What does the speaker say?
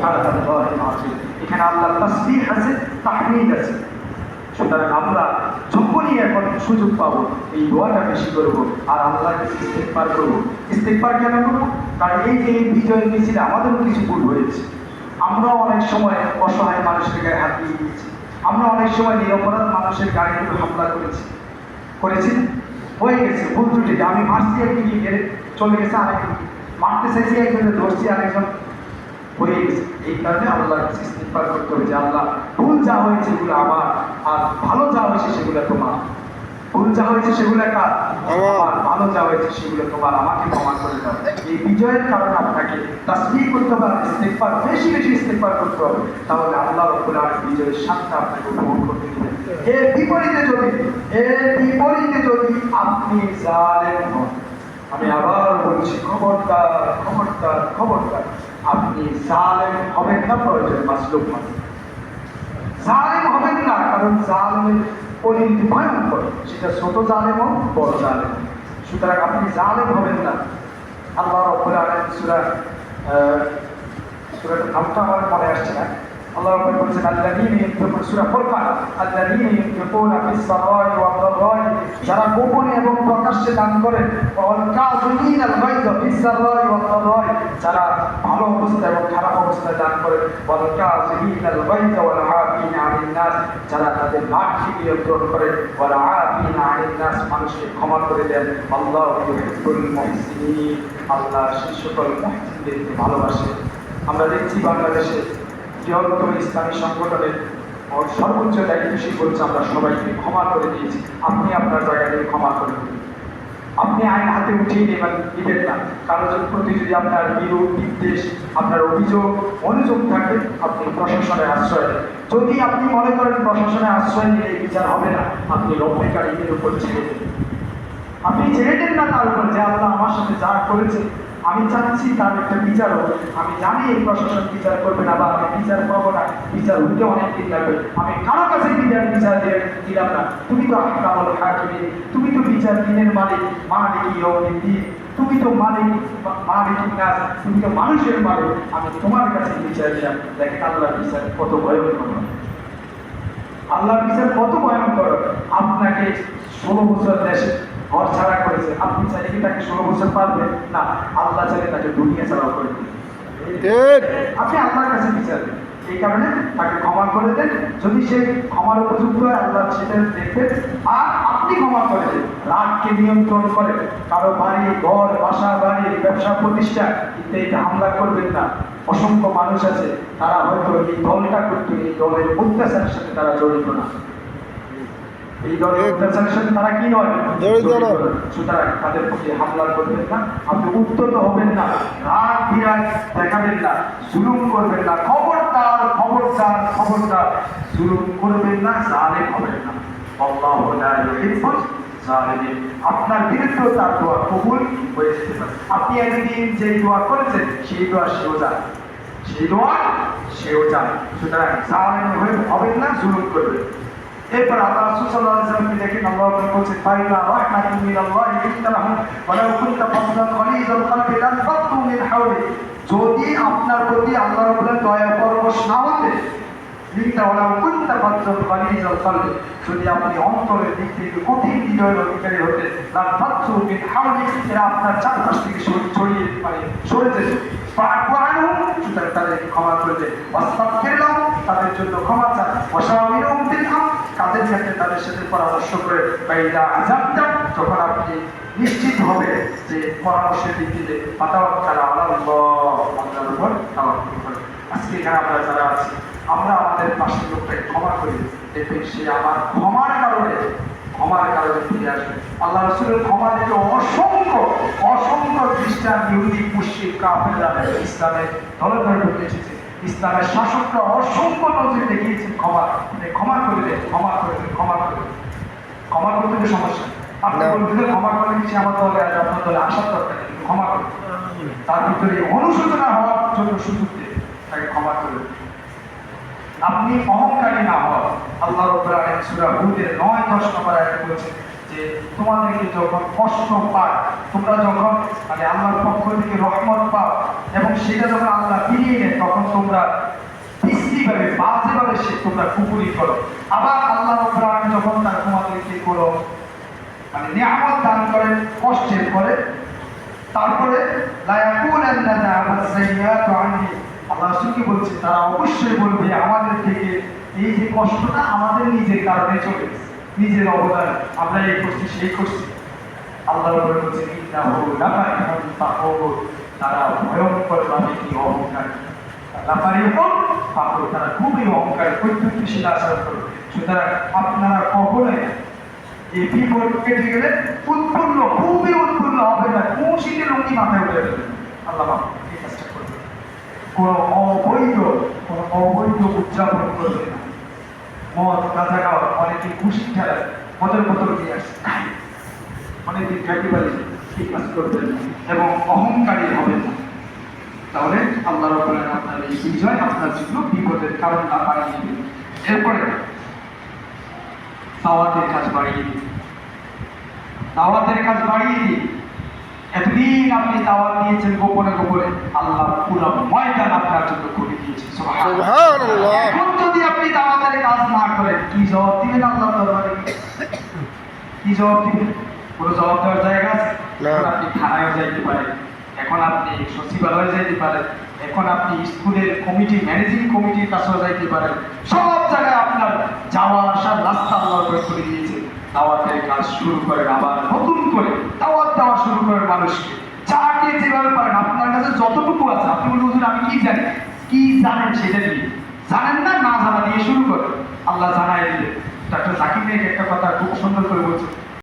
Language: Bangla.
সুবহানাল্লাহিল আযীম। এখানে আল্লাহর তাসবিহ আছে, তাহমিদ আছে। সুতরাং আমরা যখনই এখন সুযোগ পাবো এই দোয়াটা বেশি করবো আর আল্লাহকে ইস্তেগফার করবো। ইস্তেগফার কেন করবো? কারণ এই যে বিজয় মিছিলে আমাদেরও কিছু ভুল হয়েছে। আমরাও অনেক সময় অসহায় মানুষের গায়ে হাত দিয়ে দিয়েছি। আমরা অনেক সময় নিরপরাধ মানুষের গায়ে হামলা করেছি হয়ে গেছে ভুল ত্রুটি। আমি মারছি একদিকে গেলে চলে গেছে আরেকদিকে, মারতে চাইছি একজনের ধরছি আরেকজন, হয়ে গেছে। এই কারণে আল্লাহর কাছে ইস্তেগফার করতে হবে যে আল্লাহ ভুল যা হয়েছে এগুলো আমার, আর ভালো যা হয়েছে সেগুলো তোমার। ভুল যা হয়েছে সেগুলো কার? আমার। ভালো যা হয়েছে সেগুলো তোমার, আমাকে ক্ষমা করে দাও। এই বিজয়ের কারণে আপনাকে তাসবিহ করতে হবে, ইস্তেগফার বেশি বেশি ইস্তেগফার করতে হবে। তাহলে আল্লাহ রাব্বুল আলামিন বিজয়ের স্বাদটা আপনাকে উপভোগ করতে দিবেন। এর বিপরীতে যদি আপনি জালেম হন, আমি আবার বলছি, খবরদার খবরদার খবরদার, আপনি জালেম হবেন না, প্রয়োজন মাসলুম হন। জালেম হবেন না, কারণ জালেমের পরিণতি ভয়ঙ্কর, সেটা ছোট জালেম হোক বড় জালেম। সুতরাং আপনি জালেম হবেন না। আল্লাহ রাব্বুল আলামিন সূরাটার নামটা আমার মনে আসছে না। আল্লাহ রাব্বুল আলামিন বলেছেন আল্লাযীনা ইউনফিকুনা, সূরা ফুরকান, আল্লাযীনা ইউনফিকুনা ফিস সারাই ওয়াদ দারাই, যারা গোপনে এবং প্রকাশ্যে দান করেন, ওয়াল কাযিমিনাল গায়য ফিস সারাই ওয়াদ দারাই, যারা ভালো অবস্থায় এবং খারাপ অবস্থায় দান করেন, ওয়াল কাযিমিনাল গায়য ওয়াল আফিনা আনিন নাস, যারা তাদের রাগকে নিয়ন্ত্রণ করেন, ওয়াল আফিনা আনিন নাস, মানুষকে ক্ষমা করে দেন। আল্লাহু ইউহিব্বুল মুহসিনিন, আল্লাহ সেই সকল মুহসিনদেরকে ভালোবাসেন। আমরা দেখছি বাংলাদেশে বৃহত্তম ইসলামী সংগঠনের সর্বোচ্চ দায়িত্বশীল বলছে আমরা সবাইকে ক্ষমা করে দিয়েছি। আপনি আপনার জায়গা থেকে ক্ষমা করে দিন। আপনি আইন হাতে উঠিয়ে নেবেন না। কারোর প্রতি যদি আপনার বিরোধ, বিদ্বেষ, আপনার অভিযোগ, অনুযোগ থাকে, আপনি প্রশাসনের আশ্রয় নেন। যদি আপনি মনে করেন প্রশাসনের আশ্রয় নিলে বিচার হবে না, আপনি রব্বুল কারীমের উপর ছেড়ে দেন। আপনি ছেড়ে দেন না তার উপর যে আল্লাহ আমার সাথে যা করেছে আমি চাচ্ছি তার একটা বিচার হোক। আমি জানি এই প্রশাসন বিচার করবে না, বা আমি বিচার পাবো না, বিচার হইতে অনেক দিন লাগবে, আমি কারো কাছে বিচার দিলাম না। তুমি তো আহকামুল হাকিমিন, তুমি তো বিচার দিনের মালিক, মালিকি ইয়াউমিদ্দিন, তুমি তো মালিক নাস, তুমি তো মানুষের মালিক, আমি তোমার কাছে বিচার দিলাম। দেখেন আল্লাহর বিচার কত ভয়ঙ্কর, আল্লাহর বিচার কত ভয়ঙ্কর। আপনাকে 16 বছর দেশে ঘর ছাড়া করেছে, আপনি চাইলে কি তাকে 16 বছর পারবেন? না, আল্লাহ চাইলে তাকে দুনিয়া ছাড়াও করে দিন। আপনি আল্লাহর কাছে বিচার দেন, এই কারণে তাকে ক্ষমা করে দেন। যদি সে ক্ষমার উপযুক্ত হয় আল্লাহ সেটা দেখবেন, আর আপনি ক্ষমা করে দেন। রাগকে নিয়ন্ত্রণ করে কারো বাড়ি ঘর, বাসা বাড়ি, ব্যবসা প্রতিষ্ঠান ইত্যাদিতে হামলা করবেন না। অসংখ্য মানুষ আছে তারা হয়তো এই দলটা করতো, এই দলের অত্যাচারের সাথে তারা জড়িত না, এই দলের অত্যাচারের সাথে তারা কি নয়, জড়িত। সুতরাং তাদের প্রতি হামলা করবেন না, আপনি উত্তত হবেন না, রাগ বিরাগ দেখাবেন না, জুলুম করবেন না। খবরদার খবরদার খবরদার, জুলুম করবেন না, জালেম হবেন না। আল্লাহু লা ইউহিব্বুল জালিমিন। আপনার বিরুদ্ধে তার দোয়া কবুল হয়ে যেতে পারে। আপনি একদিন যে দোয়া করেছেন সেই দোয়া সেও জানে, সুতরাং জালেম হবেন না, জুলুম করবেন। এরপর আল্লাহ রাসূল সাল্লাল্লাহু আলাইহি ওয়াসাল্লামকে দেখেন আল্লাহ বলছেন ফাইলা রাহমাতুন মিনাল্লাহি ইনতালাহুম ওয়া লাউ কুনতা ফাদদান গলিজাল কলবি লান ফাদদু মিন হাওলি, যদি আপনার প্রতি আল্লাহ রাব্বুল দয়া পরবশ না হতে, যদি আপনি অন্তরের দিক থেকে কঠিন হৃদয়ের অধিকারী হতে, লান ফাদদু মিন হাওলি, এরা আপনার চারপাশ থেকে ছড়িয়ে সরে যেত। সুতরাং তাদেরকে ক্ষমা করে দেন, তাদের জন্য ক্ষমা চান, কাজের ক্ষেত্রে তাদের সাথে পরামর্শ করে, যখন আপনি নিশ্চিত হবে যে পরামর্শের ভিত্তিতে আল্লাহর উপর তাওয়াক্কুল করেন। আজকে এখানে আমরা যারা আছি, আমরা আমাদের পাশের লোকটাকে ক্ষমা করি, দেখবেন সে আমার ক্ষমার কারণে ফিরে আসবে। আল্লাহ রাসূলের ক্ষমা দেখে অসংখ্য খ্রিস্টান, ইহুদি, মুশরিক, কাফেররা ইসলামে দলে দলে ঢুকে এসেছে। ইসলামের শাসকরা অসংখ্য নজির দেখিয়েছেন ক্ষমা করে দেন, ক্ষমা করতে সমস্যা। আপনি বন্ধুদের ক্ষমা করে দিচ্ছি, আমার দলে আজ আপনার দলে আসার দরকার নেই, ক্ষমা করে তার ভিতরে অনুশোচনা হওয়ার জন্য সুযোগ দেন, তাকে ক্ষমা করে। আপনি অহংকারী না হন। আল্লাহ রাব্বুল আলামিন সূরা হুদের 9-10 নম্বর আয়াতে বলেছেন যে তোমাদেরকে যখন কষ্ট পায়, তোমরা যখন মানে আল্লাহর পক্ষ থেকে রহমত পাও এবং সেটা যখন আল্লাহ ফিরিয়ে নেয়, তখন তোমরা বিশ্রীভাবে বাজেভাবে সে তোমরা কুফরি করো। আবার আল্লাহ রাব্বুল আলামিন যখন তার তোমাদেরকে কোনো মানে নিয়ামত দান করেন, কষ্টের করে, তারপরে লা ইয়াকুলান্না যাহাবাস সাইয়্যাতু আননি, আল্লাহ রাসূলকে বলছে তারা অবশ্যই বলবে আমাদের থেকে এই যে কষ্টটা আমাদের নিজের কারণে চলে গেছে, নিজের অবদান, আমরা এই করছি সেই করছি। আল্লাহ রাব্বুল বলছে ইন্নাহু লাফারিহুন ফাখুর, তারা ভয়ঙ্কর ভাবে কি অহংকারী, লাফারিহুন ফাখুর, তারা খুবই অহংকারী, কর্তৃত্বশীল আচরণ করে। সুতরাং আপনারা কখনোই এই বিপদ কেটে গেলে উৎপন্ন, খুবই উৎপন্ন হবে না, খুশিতে লুঙ্গি মাথায় উঠে দেবে। আল্লাহ এই কাজটা করবে, কোনো অবৈধ উদযাপন করবে না। মদ গাঁজা খাওয়া, অনেকে খুশি খেলায় মদের বোতল নিয়ে আসে, অনেকে খাইতে পারে, এই কাজ করবেন এবং অহংকারী হবে না। তাহলে আল্লাহ রাব্বুল আলামিন আপনার এই বিজয় আপনার জন্য বিপদের কারণ না বানিয়ে দিবেন। এরপরে দাওয়াতের কাজ বাড়িয়ে দিন, দাওয়াতের কাজ বাড়িয়ে দিন। এতদিন আপনি দাওয়াত দিয়েছেন গোপনে গোপনে, আল্লাহ পুরো ময়দান আপনার জন্য করে দিয়েছে। সুবহানাল্লাহ। এখন যদি আপনি দাওয়াতের কাজ না করেন, কি জবাব দিবেন আল্লাহর দরবারে? কি জবাব দিবেন? কোনো জবাব দেওয়ার জায়গা আছে? আপনি থানায় যাইতে পারেন, এখন আপনি সচিবালয়ে যাইতে পারেন, এখন আপনি স্কুলের কমিটি, ম্যানেজিং কমিটির কাছেও যাইতে পারেন, সব জায়গায় আপনার যাওয়া আসার রাস্তা আল্লাহ করে করে দিয়েছে। দাওয়াতের কাজ শুরু করেন, আবার নতুন করে দাওয়াত দেওয়া শুরু করেন মানুষকে, যাকে যেভাবে পারেন। আপনার কাছে যতটুকু আছে আপনি বলুন হুজুর আমি কি জানি, কি জানেন সেটা দিয়ে, জানেন না না জানা দিয়ে শুরু করেন, আল্লাহ জানাই দিলে। ডাক্তার জাকির নায়েক একটা কথা খুব সুন্দর করে বলছেন,